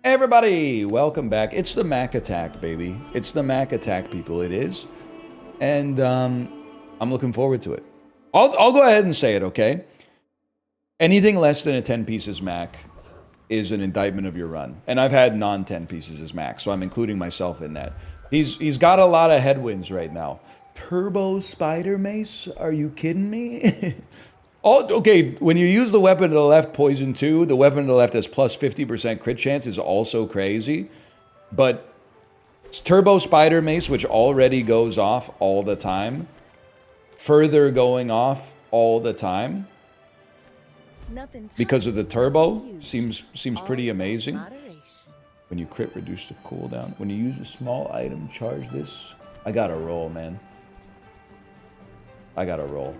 Everybody, welcome back. It's the Mac Attack, baby. It's the Mac Attack, people. It is. And I'm looking forward to it. I'll go ahead and say it, okay? Anything less than a 10 pieces Mac is an indictment of your run. And I've had non-10 pieces as Mac, so I'm including myself in that. He's got a lot of headwinds right now. Turbo Spider Mace? Are you kidding me? Oh, okay, when you use the weapon to the left, poison 2, the weapon to the left has plus 50% crit chance is also crazy. But Turbo Spider Mace, which already goes off all the time, further going off all the time, because of the turbo, seems pretty amazing. When you crit, reduce the cooldown. When you use a small item, charge this. I gotta roll, man. I gotta roll.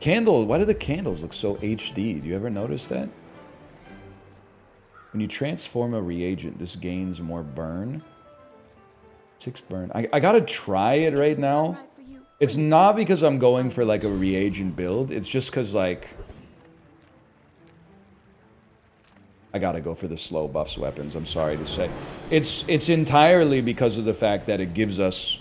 Candle, why do the candles look so HD? Do you ever notice that? When you transform a reagent, this gains more burn. 6 burn. I gotta try it right now. It's not because I'm going for like a reagent build. It's just because like I gotta go for the slow buffs weapons, I'm sorry to say. It's entirely because of the fact that it gives us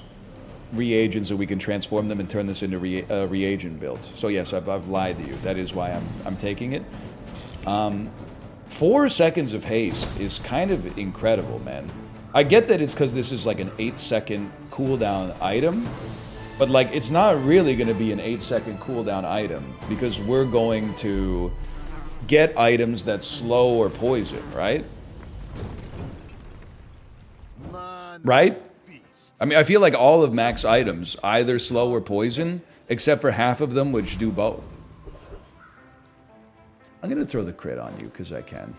reagents so we can transform them and turn this into reagent builds. So yes, I've lied to you. That is why I'm taking it. 4 seconds of haste is kind of incredible, man. I get that it's because this is like an 8-second cooldown item, but like it's not really going to be an 8-second cooldown item because we're going to get items that slow or poison, right? Right? I mean, I feel like all of Mac's items either slow or poison, except for half of them which do both. I'm going to throw the crit on you because I can.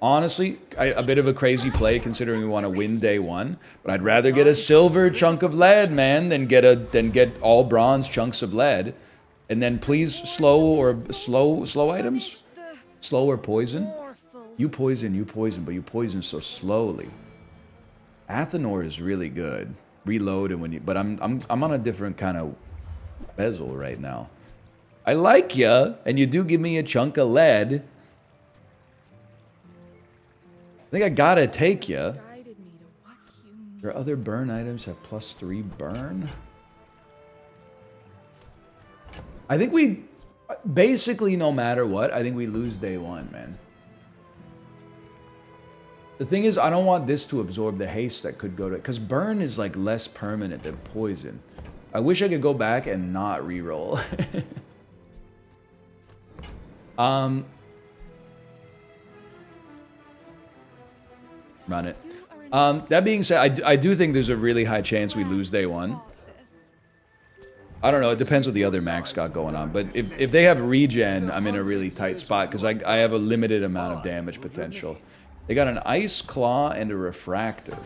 Honestly, a bit of a crazy play considering we want to win day 1, but I'd rather get a silver chunk of lead, man, than get all bronze chunks of lead. And then please slow items? Slow or poison? You poison, but you poison so slowly. Athenor is really good. Reload and when you, but I'm on a different kind of bezel right now. I like ya, and you do give me a chunk of lead. I think I gotta take ya. Your other burn items have plus 3 burn. I think we basically, no matter what, I think we lose day 1, man. The thing is, I don't want this to absorb the haste that could go to... Because burn is, like, less permanent than poison. I wish I could go back and not reroll. Run it. That being said, I do think there's a really high chance we lose day 1. I don't know, it depends what the other Macs got going on. But if they have regen, I'm in a really tight spot because I have a limited amount of damage potential. They got an Ice Claw and a Refractor.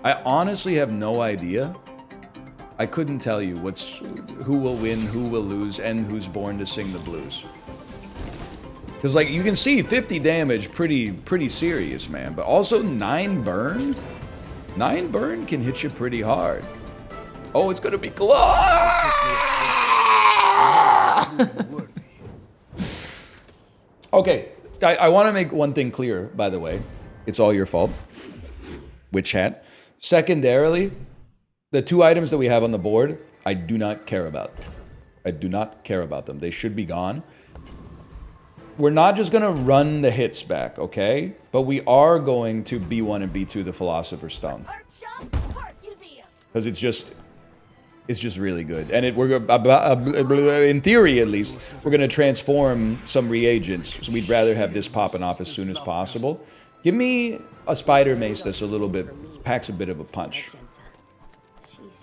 I honestly have no idea. I couldn't tell you who will win, who will lose, and who's born to sing the blues. Because, like, you can see 50 damage pretty serious, man. But also 9 burn? 9 burn can hit you pretty hard. Oh, it's gonna be close! Okay. I want to make one thing clear, by the way. It's all your fault. Witch hat. Secondarily, the 2 items that we have on the board, I do not care about. I do not care about them. They should be gone. We're not just going to run the hits back, okay? But we are going to B1 and B2 the Philosopher's Stone. Because it's just really good. And in theory, at least, we're going to transform some reagents. So we'd rather have this popping off as soon as possible. Give me a Spider Mace that's a little bit, packs a bit of a punch.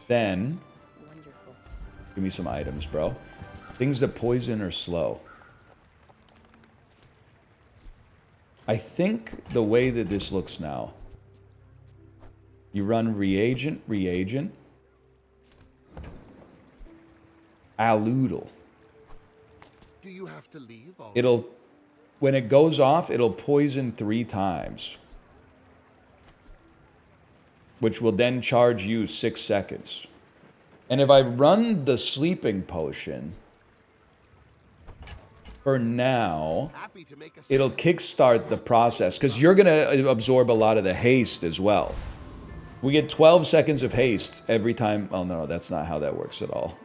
Then, give me some items, bro. Things that poison or slow. I think the way that this looks now, you run reagent, Aludel. Do you have to leave already? It'll, when it goes off, it'll poison 3 times. Which will then charge you 6 seconds. And if I run the sleeping potion, for now, Happy to make a it'll kickstart the process because you're going to absorb a lot of the haste as well. We get 12 seconds of haste every time. Oh, no, that's not how that works at all.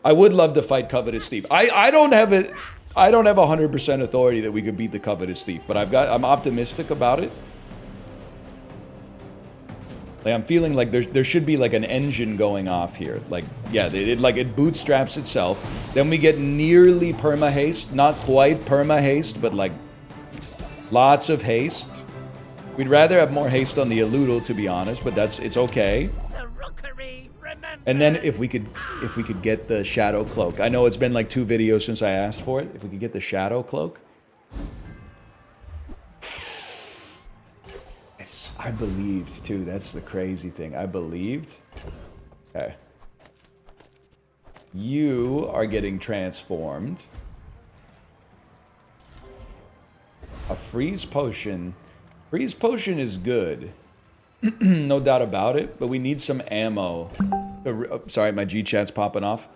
I would love to fight Covetous Thief. I don't have it. I don't have 100% authority that we could beat the Covetous Thief, but I'm optimistic about it. Like, I'm feeling like there should be like an engine going off here. Like, yeah, it bootstraps itself. Then we get nearly perma haste, not quite perma haste, but like lots of haste. We'd rather have more haste on the Eulogizing, to be honest, but it's okay. And then if we could get the Shadow Cloak. I know it's been like 2 videos since I asked for it. If we could get the Shadow Cloak. I believed too. That's the crazy thing. I believed. Okay. You are getting transformed. A freeze potion. Freeze potion is good. No doubt about it. But we need some ammo. Sorry, my G-chat's popping off.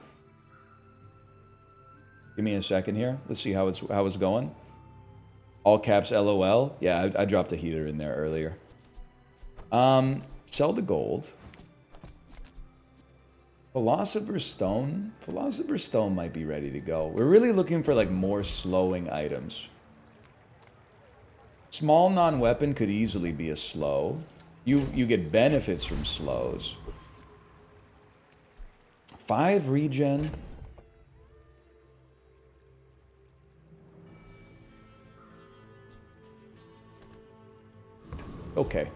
Give me a second here. Let's see how it's going. All caps LOL. Yeah, I dropped a heater in there earlier. Sell the gold. Philosopher's Stone. Philosopher's Stone might be ready to go. We're really looking for like more slowing items. Small non-weapon could easily be a slow. You get benefits from slows. 5 regen. Okay.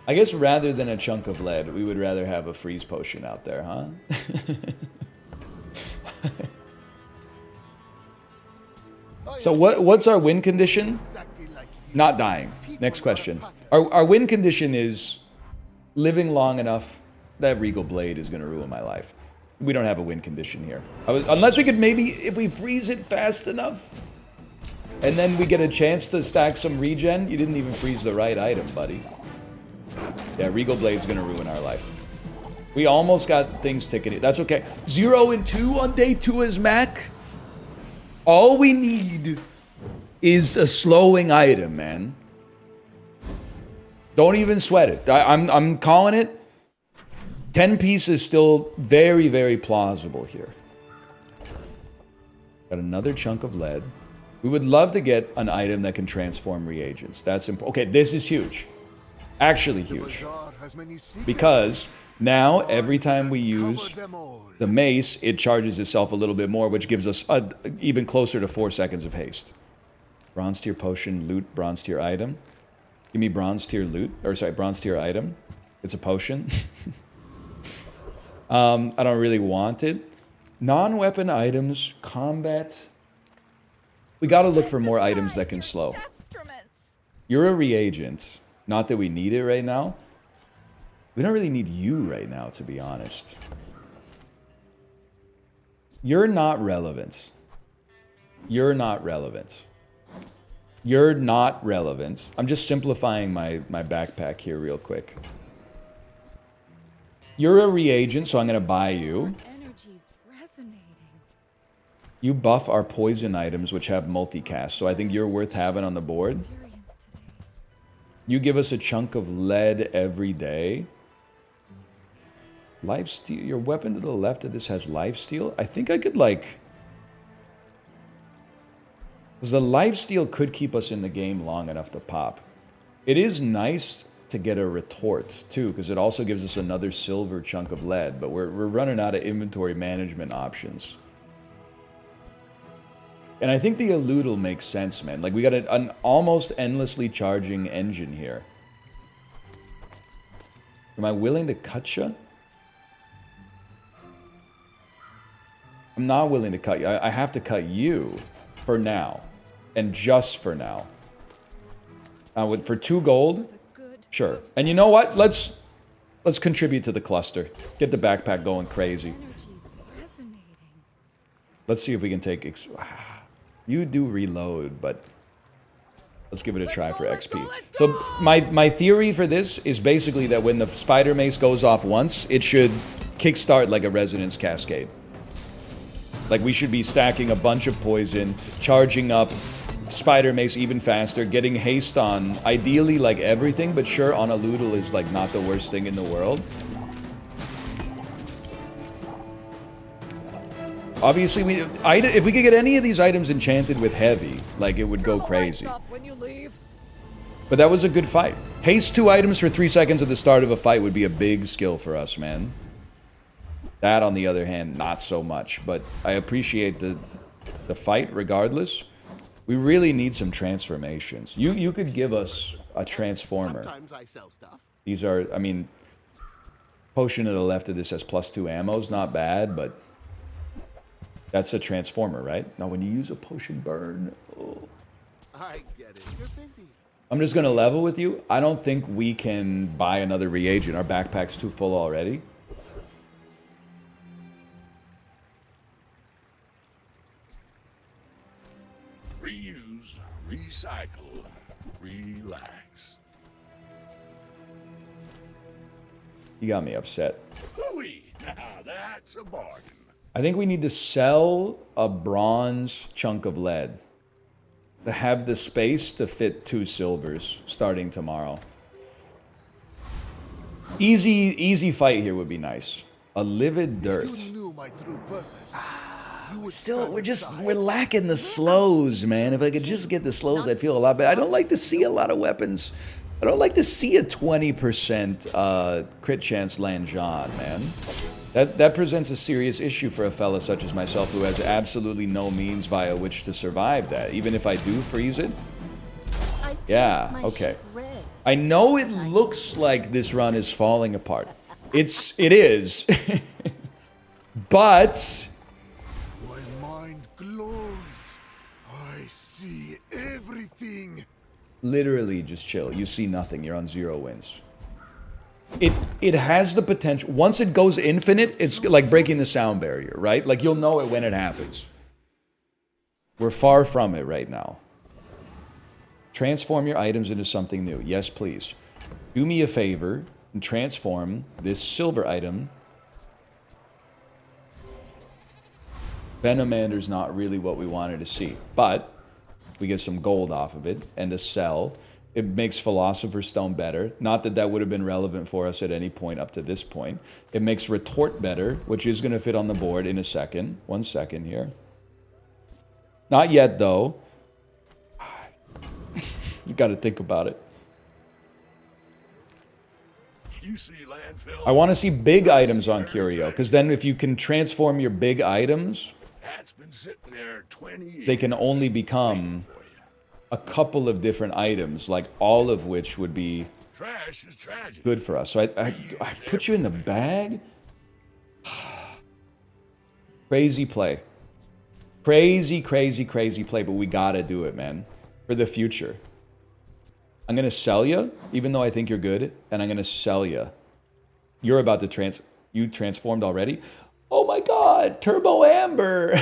I guess rather than a chunk of lead, we would rather have a freeze potion out there, huh? So what's our win condition? Not dying. Next question. Our win condition is living long enough that Regal Blade is going to ruin my life. We don't have a win condition here. Unless we could maybe, if we freeze it fast enough, and then we get a chance to stack some regen. You didn't even freeze the right item, buddy. Yeah, Regal Blade's gonna ruin our life. We almost got things ticking. That's okay. 0 and 2 on day 2 as Mac. All we need is a slowing item, man. Don't even sweat it. I'm calling it. 10 piece is still very, very plausible here. Got another chunk of lead. We would love to get an item that can transform reagents. That's important. Okay, this is huge. Actually huge. Because now, every time we use the mace, it charges itself a little bit more, which gives us even closer to 4 seconds of haste. Bronze tier potion, loot, bronze tier item. Give me bronze tier loot, or sorry, bronze tier item. It's a potion. I don't really want it. Non-weapon items, combat. We gotta look for more items that can slow. You're a reagent. Not that we need it right now. We don't really need you right now, to be honest. You're not relevant. You're not relevant. You're not relevant. I'm just simplifying my backpack here real quick. You're a reagent, so I'm going to buy you. You buff our poison items, which have multicast, so I think you're worth having on the board. You give us a chunk of lead every day. Lifesteal. Your weapon to the left of this has lifesteal. I think I could like... Because the lifesteal could keep us in the game long enough to pop. It is nice to get a retort, too, because it also gives us another silver chunk of lead, but we're running out of inventory management options. And I think the Eulogizing makes sense, man. Like, we got an almost endlessly charging engine here. Am I willing to cut you? I'm not willing to cut you. I have to cut you for now. And just for now. For 2 gold? Sure. And you know what? Let's contribute to the cluster. Get the backpack going crazy. Let's see if we can take... You do reload, but let's give it a try for XP. So my theory for this is basically that when the spider mace goes off once, it should kickstart like a resonance cascade. Like, we should be stacking a bunch of poison, charging up Spider Mace even faster, getting haste on, ideally, like, everything, but sure, on a Loodle is, like, not the worst thing in the world. Obviously, if we could get any of these items enchanted with heavy, like, it would go crazy. But that was a good fight. Haste 2 items for 3 seconds at the start of a fight would be a big skill for us, man. That, on the other hand, not so much. But I appreciate the fight regardless. We really need some transformations. You could give us a transformer. Sometimes I sell stuff. These are, I mean, potion to the left of this has +2 ammo's not bad, but that's a transformer, right? Now, when you use a potion burn, oh. I get it. You're busy. I'm just gonna level with you. I don't think we can buy another reagent. Our backpack's too full already. Reuse, recycle, relax. You got me upset. Ooh-wee, now that's a bargain. I think we need to sell a bronze chunk of lead to have the space to fit 2 silvers starting tomorrow. Easy fight here would be nice. A livid dirt. You knew my true purpose. You would Still, stand we're aside. lacking the slows, man. If I could just get the slows, I'd feel a lot better. I don't like to see a lot of weapons. I don't like to see a 20% crit chance land John, man. That presents a serious issue for a fella such as myself who has absolutely no means via which to survive that. Even if I do freeze it. Yeah, okay. I know it looks like this run is falling apart. It is. But My mind glows. I see everything. literally just chill. You see nothing. You're on 0 wins. It has the potential. Once it goes infinite, it's like breaking the sound barrier, right? Like, you'll know it when it happens. We're far from it right now. Transform your items into something new. Yes, please. Do me a favor and transform this silver item. Venomander's not really what we wanted to see, but we get some gold off of it and a sell. It makes Philosopher's Stone better. Not that that would have been relevant for us at any point up to this point. It makes Retort better, which is going to fit on the board in a second. 1 second here. Not yet, though. You got to think about it. You see landfill? I want to see big items on Curio, because then if you can transform your big items, That's been sitting there 20 years. they can only become for you. a couple of different items, like all of which would be Trash is tragic. good for us. So I put you in the bag? Crazy play. Crazy play, but we gotta do it, man. For the future. I'm gonna sell you, even though I think you're good, and I'm gonna sell you. You're about to you transformed already? Oh my god, Turbo Amber!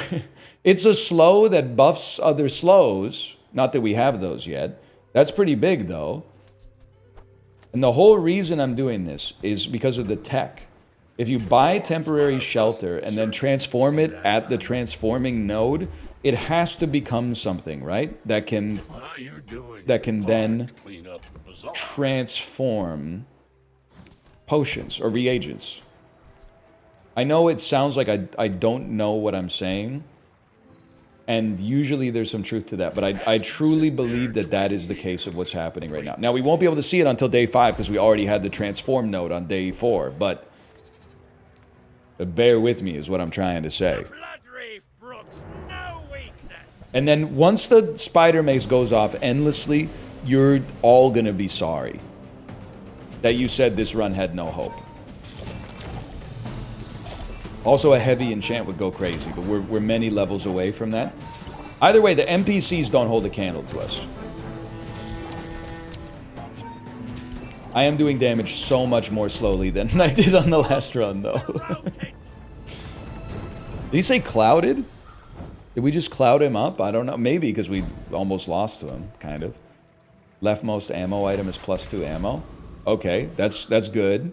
It's a slow that buffs other slows. Not that we have those yet. That's pretty big, though. And the whole reason I'm doing this is because of the tech. If you buy temporary shelter and then transform it at the transforming node, it has to become something, right? That can You're doing then to clean up the bazaar. transform potions or reagents. I know it sounds like I don't know what I'm saying, and usually there's some truth to that, but I truly believe that that is the case of what's happening right now. Now, we won't be able to see it until day 5 because we already had the transform node on day 4, but bear with me is what I'm trying to say. Bloodreef brooks no weakness. And then once the spider mace goes off endlessly, you're all gonna be sorry that you said this run had no hope. Also, a heavy enchant would go crazy, but we're many levels away from that. Either way, the NPCs don't hold a candle to us. I am doing damage so much more slowly than I did on the last run, though. Did he say clouded? Did we just cloud him up? I don't know. Maybe, because we almost lost to him, kind of. Leftmost ammo item is +2 ammo. Okay, that's good.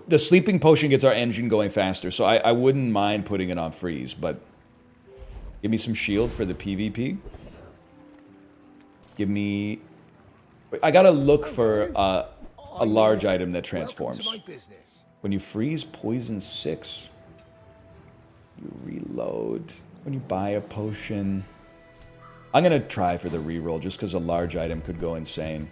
The sleeping potion gets our engine going faster, so I wouldn't mind putting it on freeze, but Give me some shield for the PvP. Give me... I gotta look for a large item that transforms. Welcome to my business. When you freeze poison 6, you reload. When you buy a potion... I'm gonna try for the reroll just because a large item could go insane.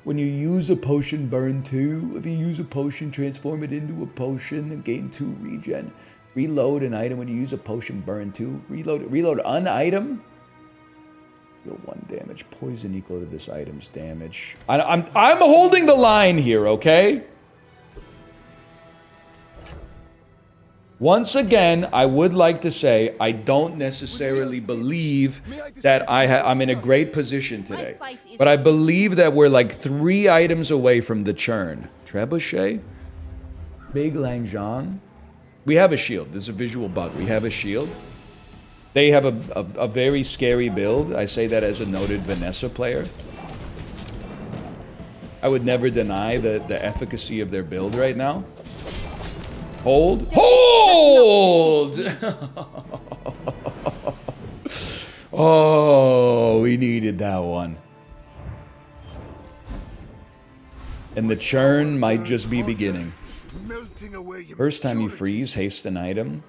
When you use a potion, burn 2. If you use a potion, transform it into a potion and gain 2 regen. Reload an item. When you use a potion, burn 2. Reload an item. Deal 1 damage. Poison equal to this item's damage. I'm holding the line here, okay? Once again, I would like to say I don't necessarily believe that I'm in a great position today. But I believe that we're like 3 items away from the churn. Trebuchet? Big Langzhong? We have a shield. There's a visual bug. We have a shield. They have a very scary build. I say that as a noted Vanessa player. I would never deny the efficacy of their build right now. Hold. Hold! Oh, we needed that one. And the churn might just be beginning. First time you freeze, haste an item.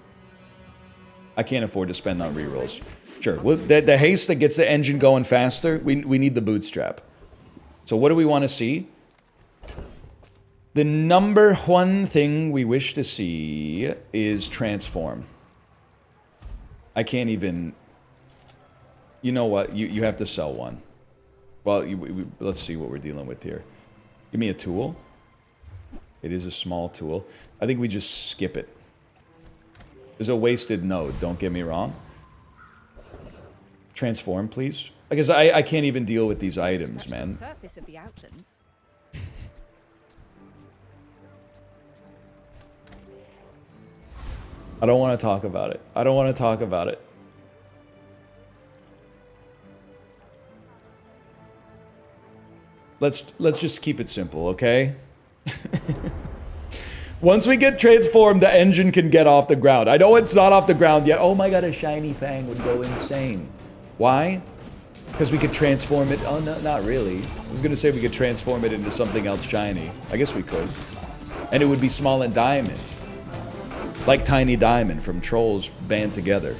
I can't afford to spend on rerolls. Sure, well, the haste that gets the engine going faster, we need the bootstrap. So what do we want to see? The number 1 thing we wish to see is transform. I can't even... You know what? You have to sell one. Well, let's see what we're dealing with here. Give me a tool. It is a small tool. I think we just skip it. There's a wasted node, don't get me wrong. Transform, please. Because I can't even deal with these items, man. The surface of the outlands. I don't want to talk about it. I don't want to talk about it. Let's just keep it simple, okay? Once we get transformed, the engine can get off the ground. I know it's not off the ground yet. Oh my god, a shiny fang would go insane. Why? Because we could transform it. Oh, no, not really. I was going to say we could transform it into something else shiny. I guess we could. And it would be small and diamond. Like Tiny Diamond from Trolls Band Together.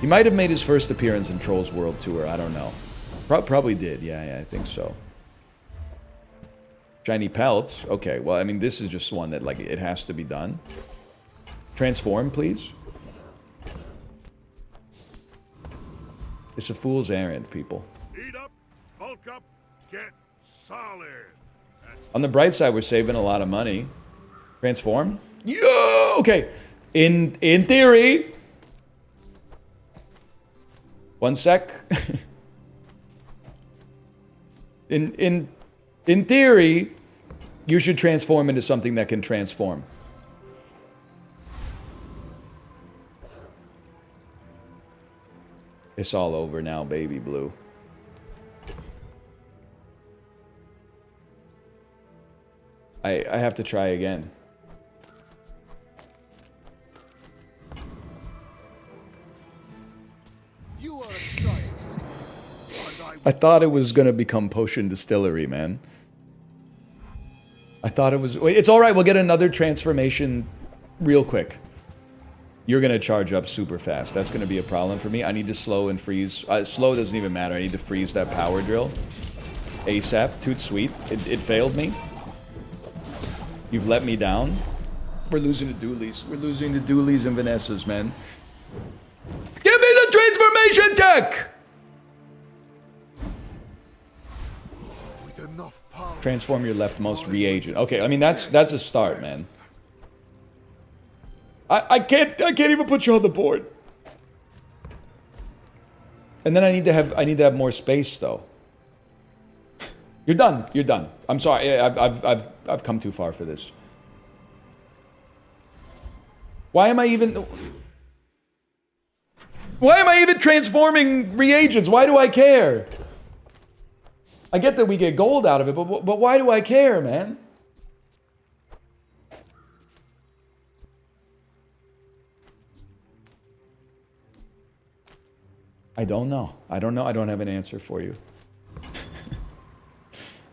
He might have made his first appearance in Trolls World Tour. I don't know. Probably did. Yeah, I think so. Shiny pelts. Okay, well, I mean, this is just one that, like, it has to be done. Transform, please. It's a fool's errand, people. Eat up, bulk up, get solid. On the bright side, we're saving a lot of money. Transform? Yo! Okay. In theory... One sec. In theory, you should transform into something that can transform. It's all over now, baby blue. I have to try again. You are a giant. I thought it was gonna become Potion Distillery, man. I thought it was... It's alright, we'll get another transformation real quick. You're gonna charge up super fast. That's gonna be a problem for me. I need to slow and freeze. Slow doesn't even matter. I need to freeze that power drill. ASAP. Toot sweet. It failed me. You've let me down. We're losing to dualies. We're losing to dualies and Vanessas, man. Give me the transformation tech! With enough power. Transform your leftmost reagent. Okay, I mean that's a start, man. I can't even put you on the board. And then I need to have more space though. You're done. You're done. I'm sorry. I've come too far for this. Why am I even transforming reagents? Why do I care? I get that we get gold out of it, but why do I care, man? I don't know. I don't know. I don't have an answer for you.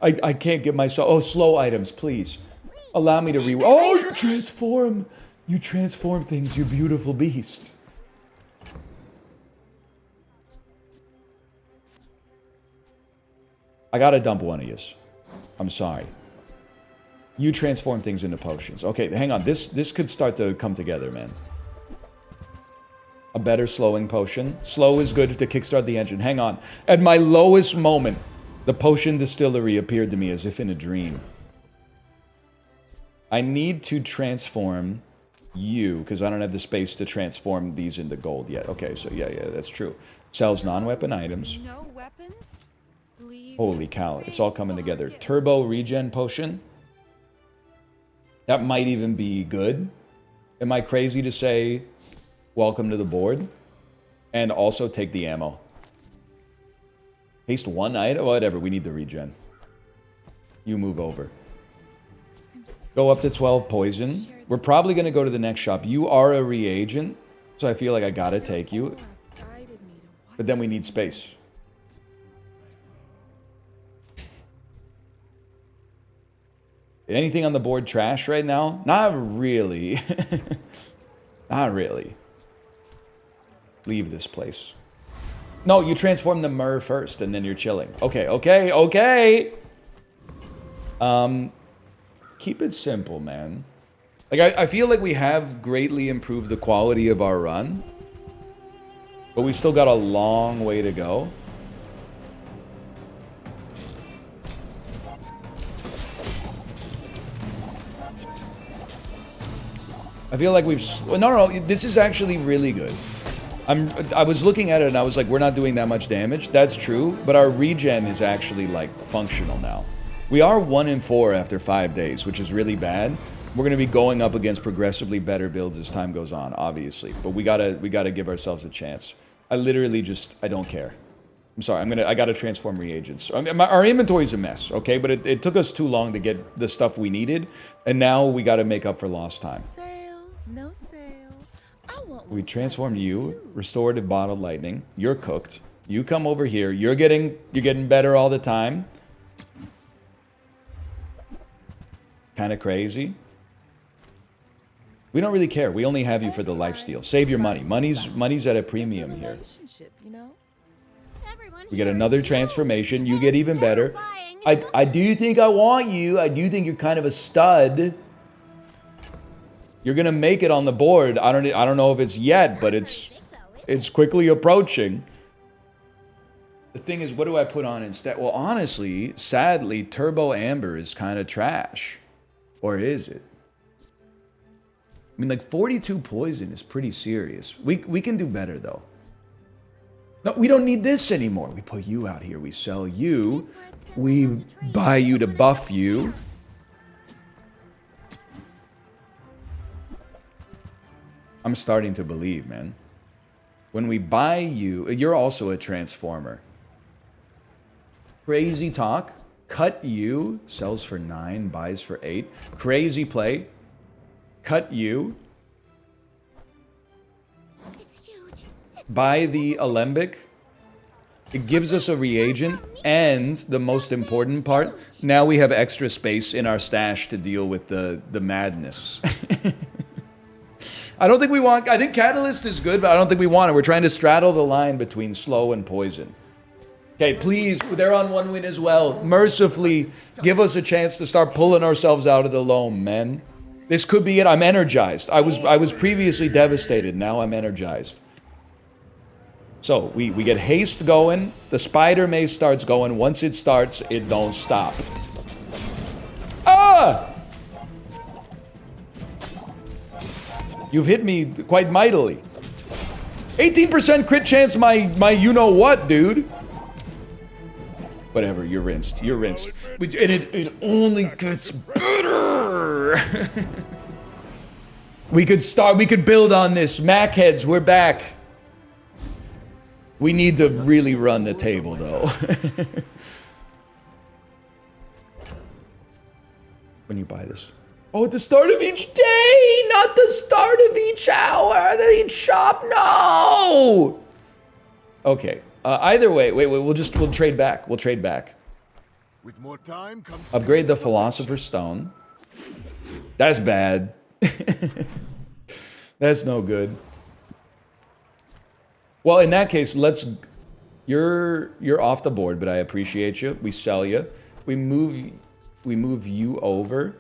I can't get myself... Oh, slow items, please. Allow me to re... Oh, you transform! You transform things, you beautiful beast. I gotta dump one of yous. I'm sorry. You transform things into potions. Okay, hang on. This could start to come together, man. A better slowing potion. Slow is good to kickstart the engine. Hang on. At my lowest moment, the potion distillery appeared to me as if in a dream. I need to transform you, because I don't have the space to transform these into gold yet. Okay, so yeah, that's true. Sells non-weapon items. No weapons? Holy cow, it's all coming together. Turbo regen potion. That might even be good. Am I crazy to say, welcome to the board? And also take the ammo. Haste one item? Whatever, we need the regen. You move over. Go up to 12 poison. We're probably going to go to the next shop. You are a reagent, so I feel like I gotta take you. But then we need space. Anything on the board trash right now? Not really. Not really. Leave this place. No, you transform the Myrrh first, and then you're chilling. Okay. Keep it simple, man. Like, I feel like we have greatly improved the quality of our run. But we still got a long way to go. I feel like we've... No, this is actually really good. I was looking at it and I was like, we're not doing that much damage. That's true, but our regen is actually, like, functional now. We are 1 in 4 after 5 days, which is really bad. We're going to be going up against progressively better builds as time goes on, obviously. But we gotta give ourselves a chance. I literally just... I don't care. I'm sorry, I gotta transform reagents. I mean, our inventory's a mess, okay? But it took us too long to get the stuff we needed. And now we gotta make up for lost time. No sale. I want We transformed you, restored to bottled lightning. You're cooked. You come over here. You're getting better all the time. Kind of crazy. We don't really care. We only have you for the lifesteal. Save your money. Money's at a premium here. We get another transformation. You get even better. I do think I want you. I do think you're kind of a stud. You're gonna make it on the board. I don't know if it's yet, but it's quickly approaching. The thing is, what do I put on instead? Well, honestly, sadly, Turbo Amber is kind of trash. Or is it? I mean, like 42 poison is pretty serious. We can do better though. No, we don't need this anymore. We put you out here. We sell you. We buy you to buff you. I'm starting to believe, man. When we buy you, you're also a transformer. Crazy talk. Cut you. Sells for 9, buys for 8. Crazy play. Cut you. Buy the alembic. It gives us a reagent. And the most important part, now we have extra space in our stash to deal with the madness. I don't think we want... I think Catalyst is good, but I don't think we want it. We're trying to straddle the line between slow and poison. Okay, please, they're on 1 win as well. Mercifully, give us a chance to start pulling ourselves out of the loam, man. This could be it. I'm energized. I was previously devastated. Now I'm energized. So, we get haste going. The spider mace starts going. Once it starts, it don't stop. Ah! You've hit me quite mightily. 18% crit chance my you-know-what, dude. Whatever, you're rinsed. You're rinsed. And it only gets better. We could build on this. Mac heads, we're back. We need to really run the table, though. When you buy this. Oh, at the start of each day, not the start of each hour, each shop. No! Okay. Either way, wait, we'll trade back. We'll trade back. With more time comes Upgrade the Philosopher's Stone. That's bad. That's no good. Well, in that case, you're off the board, but I appreciate you. We sell you. We move you over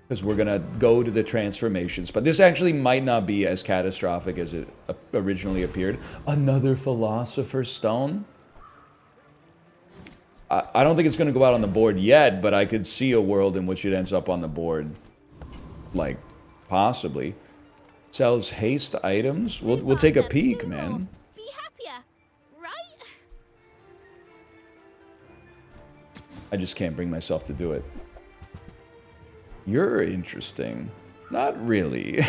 because we're gonna go to the transformations. But this actually might not be as catastrophic as it originally appeared. Another Philosopher's Stone. I don't think it's gonna go out on the board yet, but I could see a world in which it ends up on the board. Like, possibly. Sells haste items. We'll take a peek, man. Be happier, right? I just can't bring myself to do it. You're interesting. Not really.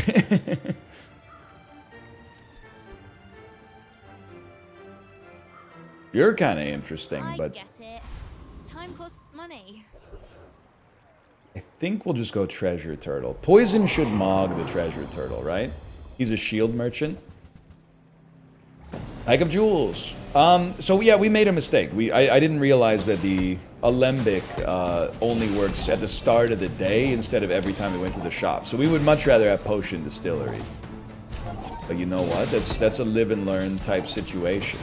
You're kind of interesting, I but get it. Time costs money. I think we'll just go Treasure Turtle. Poison should mog the Treasure Turtle, right? He's a shield merchant. Bag of Jewels. So yeah, we made a mistake. I didn't realize that the Alembic only works at the start of the day instead of every time we went to the shop. So we would much rather have Potion Distillery. But you know what? That's a live and learn type situation.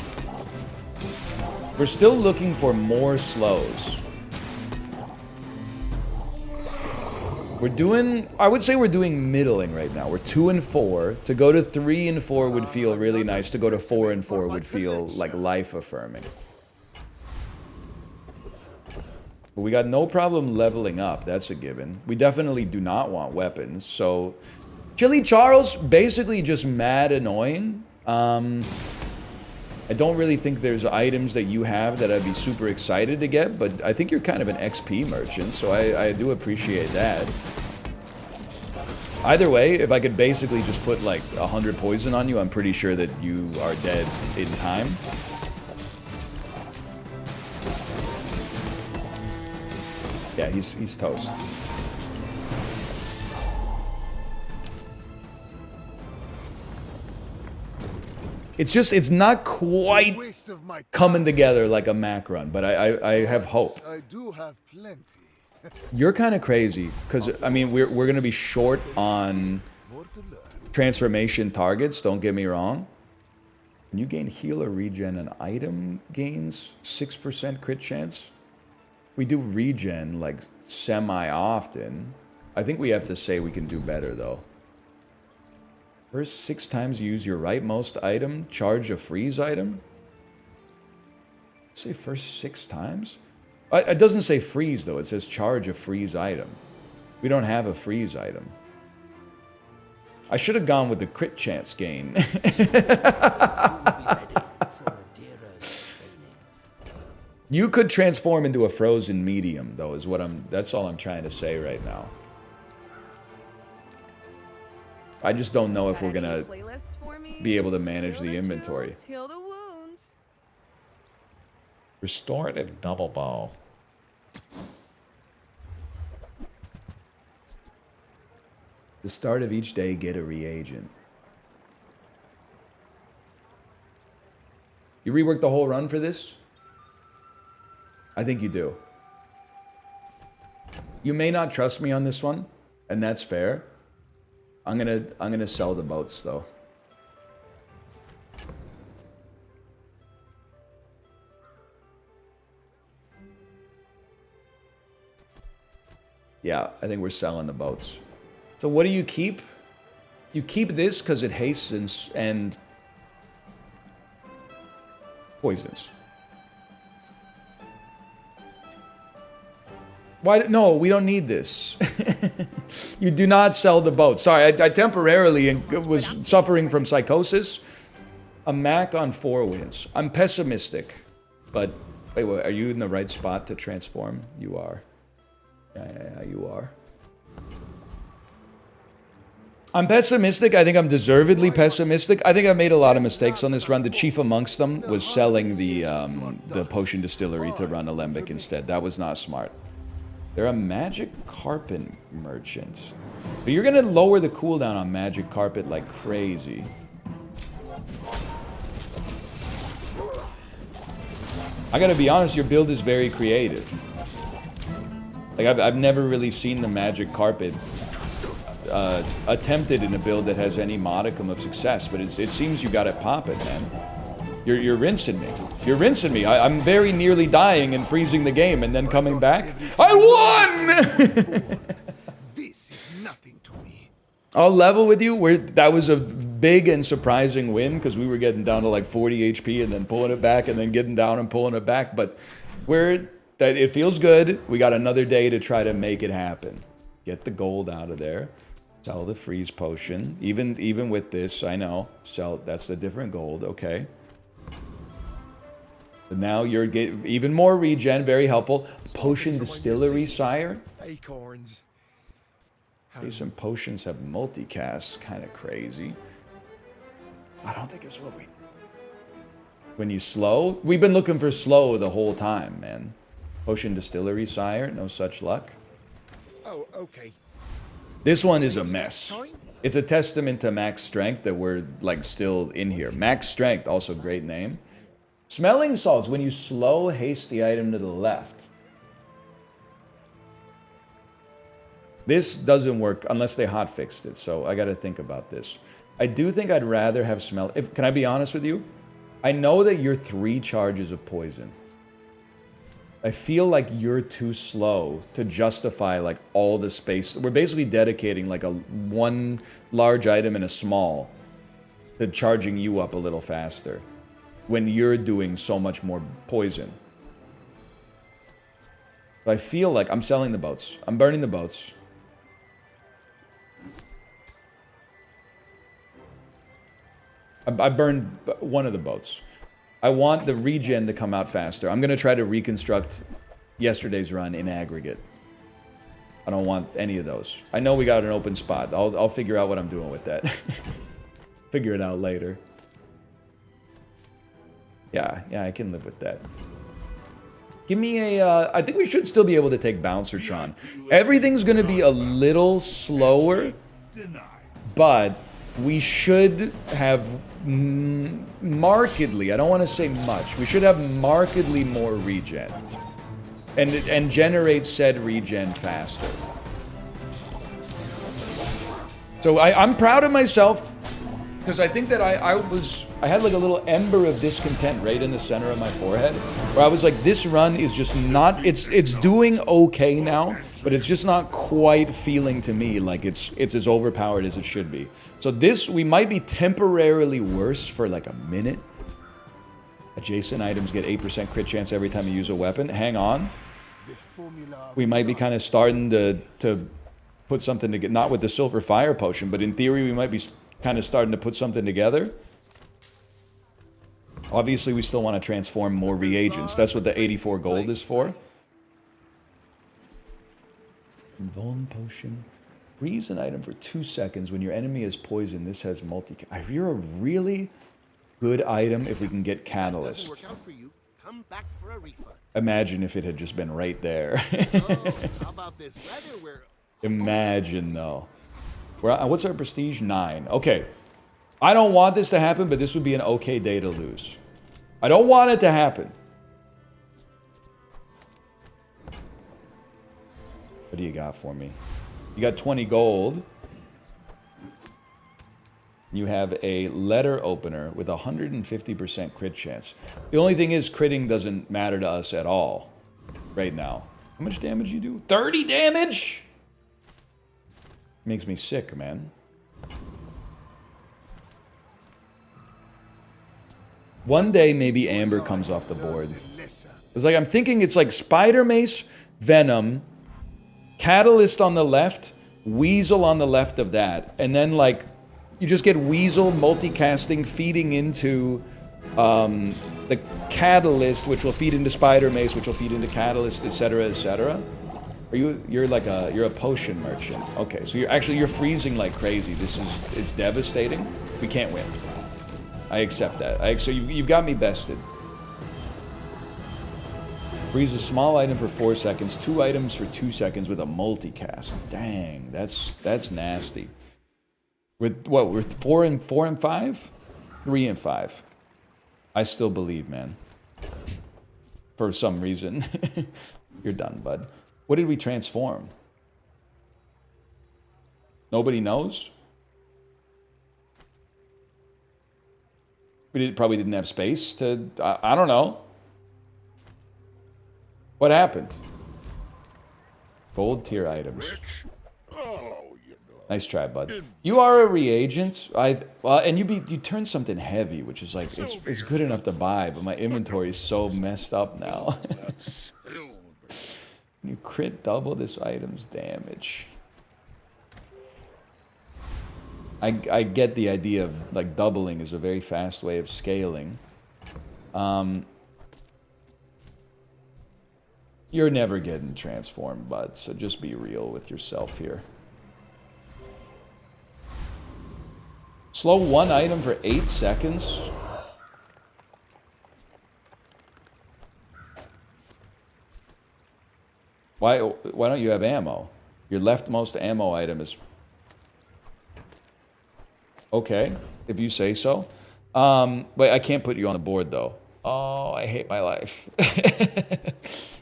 We're still looking for more slows. I would say we're doing middling right now. We're 2 and 4. To go to 3 and 4 would feel really nice. To go to 4 and 4 would feel like life affirming. But we got no problem leveling up. That's a given. We definitely do not want weapons. So, Chili Charles, basically just mad annoying. I don't really think there's items that you have that I'd be super excited to get, but I think you're kind of an XP merchant, so I do appreciate that. Either way, if I could basically just put like 100 poison on you, I'm pretty sure that you are dead in time. Yeah, he's toast. It's not quite coming together like a Mac run, but I have hope. I do have plenty. You're kind of crazy, because, I mean, we're going to be short on transformation targets, don't get me wrong. When you gain heal or regen, an item gains 6% crit chance. We do regen, like, semi-often. I think we have to say we can do better, though. First 6 times you use your rightmost item, charge a freeze item? Let's say first 6 times? It doesn't say freeze, though. It says charge a freeze item. We don't have a freeze item. I should have gone with the crit chance gain. You could transform into a frozen medium, though, is what that's all I'm trying to say right now. I just don't know if we're gonna be able to manage the inventory. Restorative double bow. The start of each day, get a reagent. You reworked the whole run for this? I think you do. You may not trust me on this one, and that's fair. I'm gonna sell the boats though. Yeah, I think we're selling the boats. So what do you keep? You keep this because it hastens and poisons. Why? No, we don't need this. You do not sell the boat. Sorry, I temporarily was suffering from psychosis. A Mac on 4 wins. I'm pessimistic, but wait, are you in the right spot to transform? You are. Yeah, you are. I'm pessimistic. I think I'm deservedly pessimistic. I think I made a lot of mistakes on this run. The chief amongst them was selling the potion distillery to run Alembic instead. That was not smart. They're a magic carpet merchant. But you're gonna lower the cooldown on magic carpet like crazy. I gotta be honest, your build is very creative. Like, I've never really seen the magic carpet attempted in a build that has any modicum of success, but it seems you got it popping, man. You're rinsing me. You're rinsing me. I'm very nearly dying and freezing the game and then coming back. I won! This is nothing to me. I'll level with you. That was a big and surprising win because we were getting down to like 40 HP and then pulling it back and then getting down and pulling it back. But it feels good. We got another day to try to make it happen. Get the gold out of there. Sell the freeze potion. Even with this, I know. That's a different gold. Okay. But now you're getting even more regen. Very helpful. Potion distillery, sire. Acorns. Some potions have multicast. Kind of crazy. I don't think it's what we... When you slow? We've been looking for slow the whole time, man. Potion distillery, sire. No such luck. Oh, okay. This one is a mess. It's a testament to max strength that we're like still in here. Max strength, also great name. Smelling salts. When you slow, haste the item to the left. This doesn't work unless they hotfixed it, so I gotta think about this. I do think I'd rather have smell... Can I be honest with you? I know that you're 3 charges of poison. I feel like you're too slow to justify like all the space. We're basically dedicating like one large item and a small to charging you up a little faster when you're doing so much more poison. I feel like I'm selling the boats. I'm burning the boats. I burned one of the boats. I want the regen to come out faster. I'm going to try to reconstruct yesterday's run in aggregate. I don't want any of those. I know we got an open spot. I'll figure out what I'm doing with that. Figure it out later. Yeah, I can live with that. Give me a... I think we should still be able to take Bouncertron. Everything's going to be a little slower, but we should have markedly, I don't want to say much, we should have markedly more regen. And generate said regen faster. So I'm proud of myself, because I think that I had like a little ember of discontent right in the center of my forehead, where I was like, this run is just not, it's doing okay now, but it's just not quite feeling to me like it's as overpowered as it should be. So this, we might be temporarily worse for like a minute. Adjacent items get 8% crit chance every time you use a weapon. Hang on. We might be kind of starting to put something together, not with the silver fire potion, but in theory we might be kind of starting to put something together. Obviously we still want to transform more reagents. That's what the 84 gold is for. Vuln potion. Freeze an item for 2 seconds. When your enemy is poisoned, this has You're a really good item if we can get Catalyst. Imagine if it had just been right there. Imagine, though. What's our prestige? 9. Okay. I don't want this to happen, but this would be an okay day to lose. I don't want it to happen. What do you got for me? You got 20 gold. You have a letter opener with 150% crit chance. The only thing is, critting doesn't matter to us at all right now. How much damage you do? 30 damage? Makes me sick, man. One day, maybe Amber comes off the board. It's like, I'm thinking it's like Spider Mace, Venom, Catalyst on the left, Weasel on the left of that, and then like you just get Weasel multicasting feeding into the Catalyst, which will feed into Spider Mace, which will feed into Catalyst, etc., etc. You're a potion merchant. Okay, so you're freezing like crazy. This is devastating. We can't win. I accept that. So you've got me bested. Freeze a small item for 4 seconds, 2 items for 2 seconds with a multicast. Dang, that's nasty. With what? We're 4 and 5? 3 and 5. I still believe, man. for some reason. You're done, bud. What did we transform? Nobody knows? Probably didn't have space to... I don't know. What happened? Gold tier items. Oh, you know. Nice try, bud. You are a reagent. And you turned something heavy, which is like it's good enough to buy, but my inventory is so messed up now. That's silver. You crit double this item's damage. I get the idea of like doubling is a very fast way of scaling. You're never getting transformed, bud, so just be real with yourself here. Slow one item for 8 seconds? Why don't you have ammo? Your leftmost ammo item is... Okay, if you say so. But I can't put you on the board, though. Oh, I hate my life.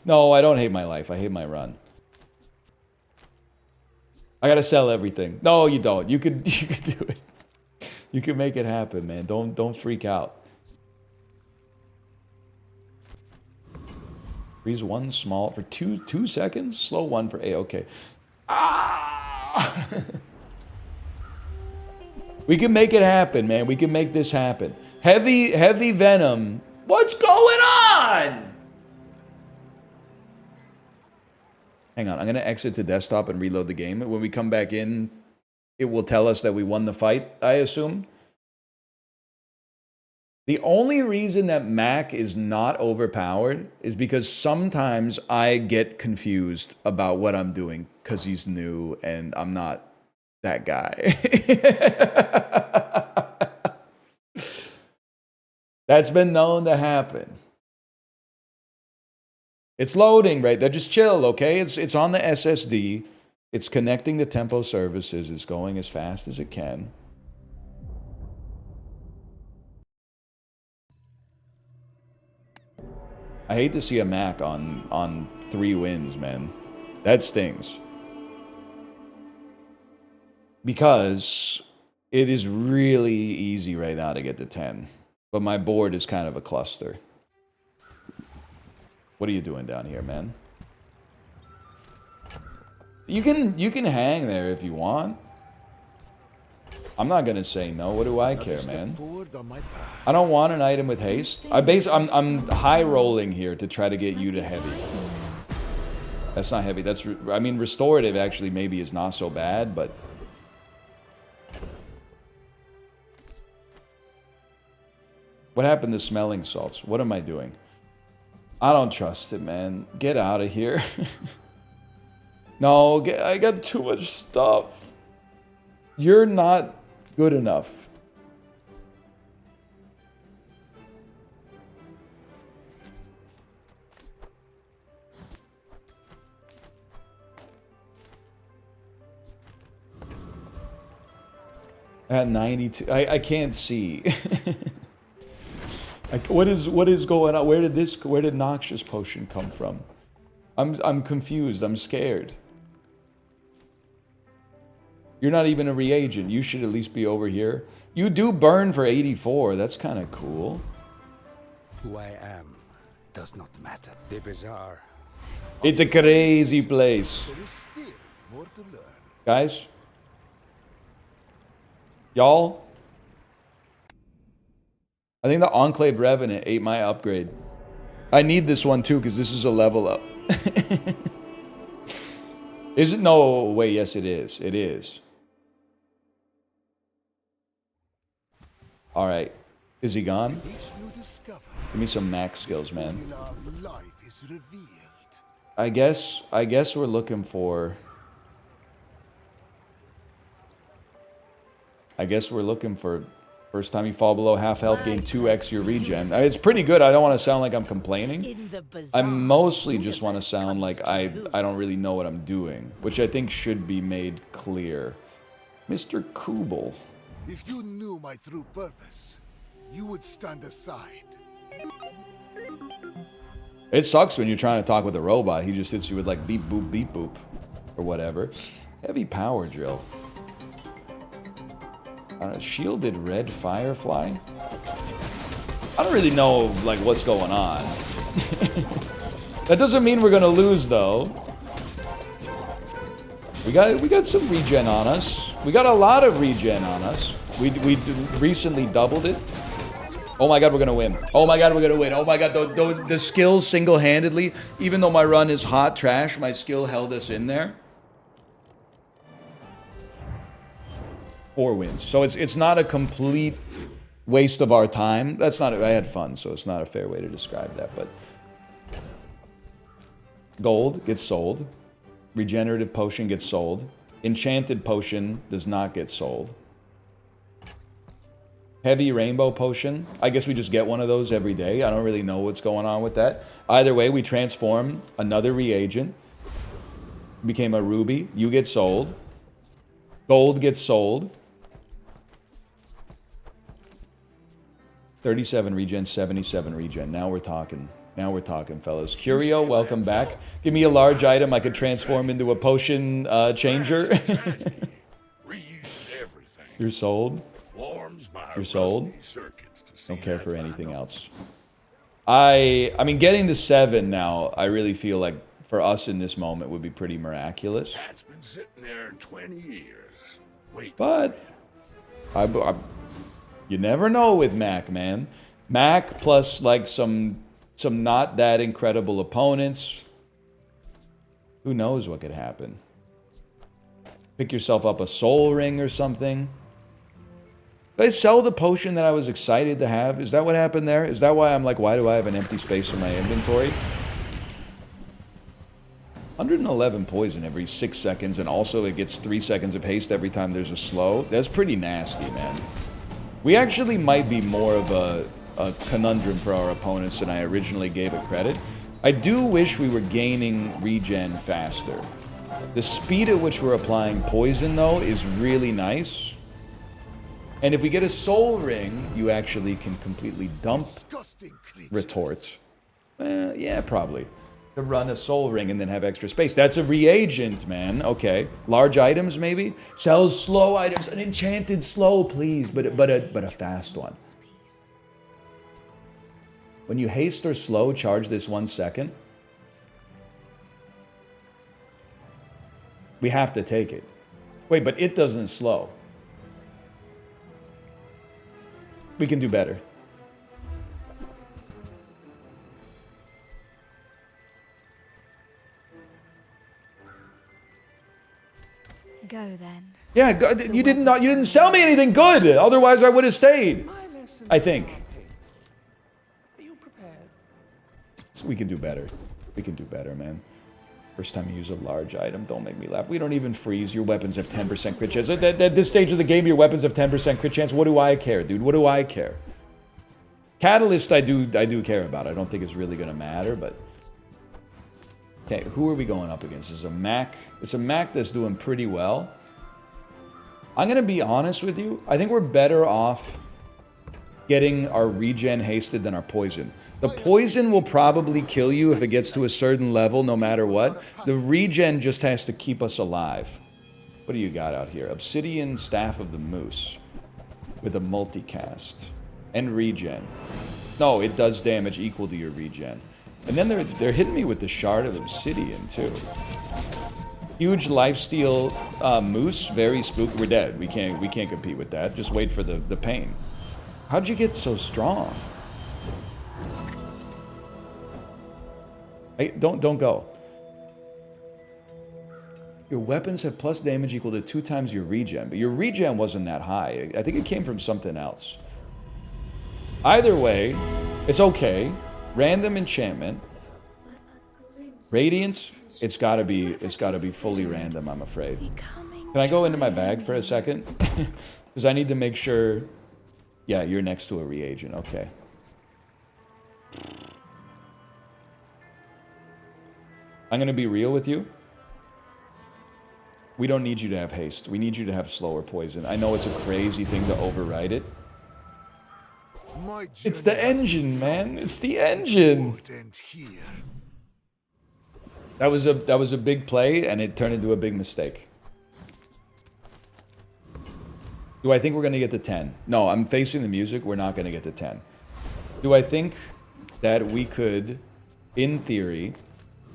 No, I don't hate my life. I hate my run. I gotta sell everything. No, you don't. You could do it. You can make it happen, man. Don't freak out. Freeze one small for two seconds. Slow one for okay. Ah! We can make it happen, man. We can make this happen. Heavy venom. What's going on? Hang on. I'm gonna exit to desktop and reload the game. When we come back in, it will tell us that we won the fight, I assume. The only reason that Mac is not overpowered is because sometimes I get confused about what I'm doing because he's new and I'm not that guy. That's been known to happen. It's loading right there. Just chill, okay? It's on the SSD. It's connecting to tempo services. It's going as fast as it can. I hate to see a Mac on 3 wins, man. That stings. Because it is really easy right now to get to 10. But my board is kind of a cluster. What are you doing down here, man? You can hang there if you want. I'm not gonna say no. What do I care, man? I don't want an item with haste. I'm high rolling here to try to get you to heavy. That's not heavy. I mean, restorative actually maybe is not so bad, but what happened to smelling salts? What am I doing? I don't trust it, man. Get out of here. No, I got too much stuff. You're not good enough. At 92, I can't see. What is going on? Where did Noxious Potion come from? I'm confused. I'm scared. You're not even a reagent. You should at least be over here. You do burn for 84. That's kind of cool. Who I am does not matter. The Bazaar. It's a crazy place. There is still more to learn. Guys? Y'all? I think the Enclave Revenant ate my upgrade. I need this one too, because this is a level up. Is it? No, wait, yes it is. It is. Alright. Is he gone? Give me some max skills, man. I guess we're looking for... First time you fall below half health, gain 2x your regen. It's pretty good. I don't want to sound like I'm complaining. I mostly just want to sound like I don't really know what I'm doing, which I think should be made clear. Mr. Kubel. If you knew my true purpose, you would stand aside. It sucks when you're trying to talk with a robot. He just hits you with like beep boop, or whatever. Heavy power drill. Shielded red firefly. I don't really know like what's going on. That doesn't mean we're gonna lose though. We got some regen on us. We got a lot of regen on us. We recently doubled it. Oh my god, we're gonna win. Oh my god, we're gonna win. Oh my god, the skills single-handedly, even though my run is hot trash, my skill held us in there. 4 wins. So it's not a complete waste of our time. That's not, I had fun, so it's not a fair way to describe that, but gold gets sold. Regenerative potion gets sold. Enchanted potion does not get sold. Heavy rainbow potion. I guess we just get one of those every day. I don't really know what's going on with that. Either way, we transform another reagent. Became a ruby. You get sold. Gold gets sold. 37 regen, 77 regen. Now we're talking. Now we're talking, fellas. Curio, welcome back. Give me a large item I could transform into a potion changer. You're sold? You're sold? Don't care for anything else. I mean, getting to 7 now, I really feel like for us in this moment would be pretty miraculous. That's been sitting there 20 years. Wait. But you never know with Mac, man. Mac plus like some not that incredible opponents. Who knows what could happen? Pick yourself up a soul ring or something. Did I sell the potion that I was excited to have? Is that what happened there? Is that why I'm like, why do I have an empty space in my inventory? 111 poison every 6 seconds, and also it gets 3 seconds of haste every time there's a slow. That's pretty nasty, man. We actually might be more of a conundrum for our opponents than I originally gave it credit. I do wish we were gaining regen faster. The speed at which we're applying poison, though, is really nice. And if we get a soul ring, you actually can completely dump retorts. Yeah, probably. To run a soul ring and then have extra space. That's a reagent, man. Okay. Large items, maybe? Sells slow items. An enchanted slow, please. But a fast one. When you haste or slow, charge this 1 second. We have to take it. Wait, but it doesn't slow. We can do better. Go then. Yeah, you didn't sell me anything good. Otherwise, I would have stayed. I think. Are you prepared? So we can do better. We can do better, man. First time you use a large item, don't make me laugh. We don't even freeze. Your weapons have 10% crit chance. At this stage of the game, your weapons have 10% crit chance. What do I care, dude? What do I care? Catalyst, I do care about. I don't think it's really gonna matter, but okay. Who are we going up against? It's a Mac. It's a Mac that's doing pretty well. I'm gonna be honest with you. I think we're better off getting our regen hasted than our poison. The poison will probably kill you if it gets to a certain level, no matter what. The regen just has to keep us alive. What do you got out here? Obsidian Staff of the Moose with a multicast and regen. No, it does damage equal to your regen. And then they're hitting me with the Shard of Obsidian too. Huge lifesteal moose, very spooky. We're dead. We can't compete with that. Just wait for the pain. How'd you get so strong? Hey, don't go. Your weapons have plus damage equal to 2 times your regen, but your regen wasn't that high. I think it came from something else. Either way, it's okay. Random enchantment. Radiance, it's gotta be fully random, I'm afraid. Can I go into my bag for a second? Because I need to make sure. Yeah, you're next to a reagent, okay. I'm gonna be real with you. We don't need you to have haste. We need you to have slower poison. I know it's a crazy thing to override it. My It's the journey has engine, man. It's the engine. won't end here. That was a big play, and it turned into a big mistake. Do I think we're gonna get to 10? No, I'm facing the music. We're not gonna get to 10. Do I think that we could, in theory,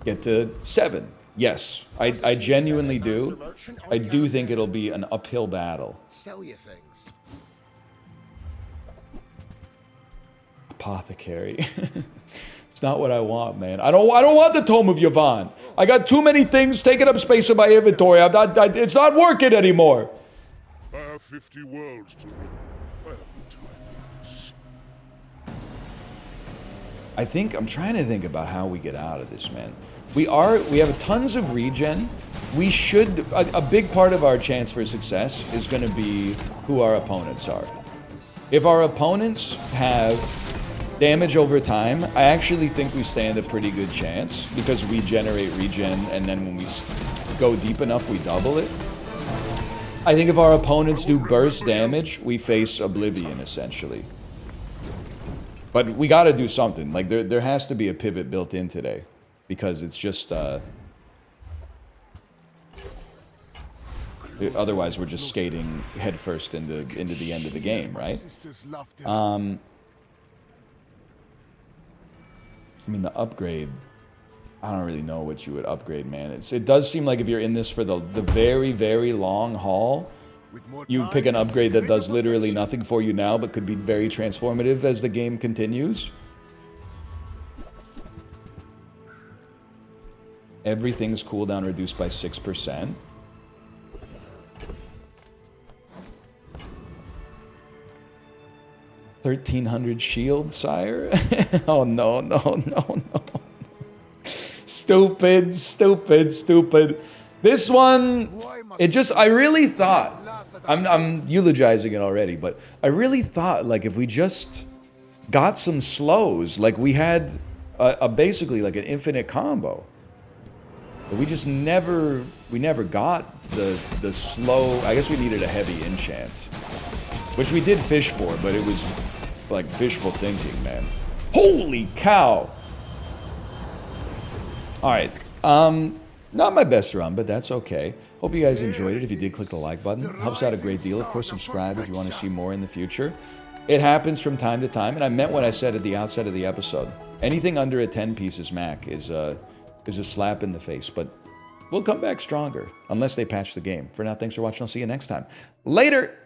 get to 7? Yes, I genuinely do. I do think it'll be an uphill battle. Sell you things. Apothecary. It's not what I want, man. I don't want the Tome of Yvonne. I got too many things taking up space in my inventory. It's not working anymore. I have 50 worlds to run. I have time for this. I'm trying to think about how we get out of this, man. We have tons of regen. We should, a big part of our chance for success is going to be who our opponents are. If our opponents have damage over time, I actually think we stand a pretty good chance because we generate regen, and then when we go deep enough, we double it. I think if our opponents do burst damage, we face Oblivion, essentially. But we got to do something. Like, there has to be a pivot built in today. Because it's just, otherwise we're just skating headfirst into the end of the game, right? I mean, the upgrade, I don't really know what you would upgrade, man. It does seem like if you're in this for the very, very long haul, you pick an upgrade that does literally nothing for you now, but could be very transformative as the game continues. Everything's cooldown reduced by 6%. $1,300 shield, sire? Oh, no. Stupid. This one, I really thought, I'm eulogizing it already, but I really thought, like, if we just got some slows, like we had basically like an infinite combo. But we just never got the slow. I guess we needed a heavy enchant, which we did fish for, but it was like fishful thinking, man. Holy cow! All right, not my best run, but that's okay. Hope you guys enjoyed it. If you did, click the like button. Helps out a great deal. Of course, subscribe if you want to see more in the future. It happens from time to time, and I meant what I said at the outset of the episode. Anything under a 10 pieces Mac is a slap in the face, but we'll come back stronger unless they patch the game. For now, thanks for watching. I'll see you next time. Later!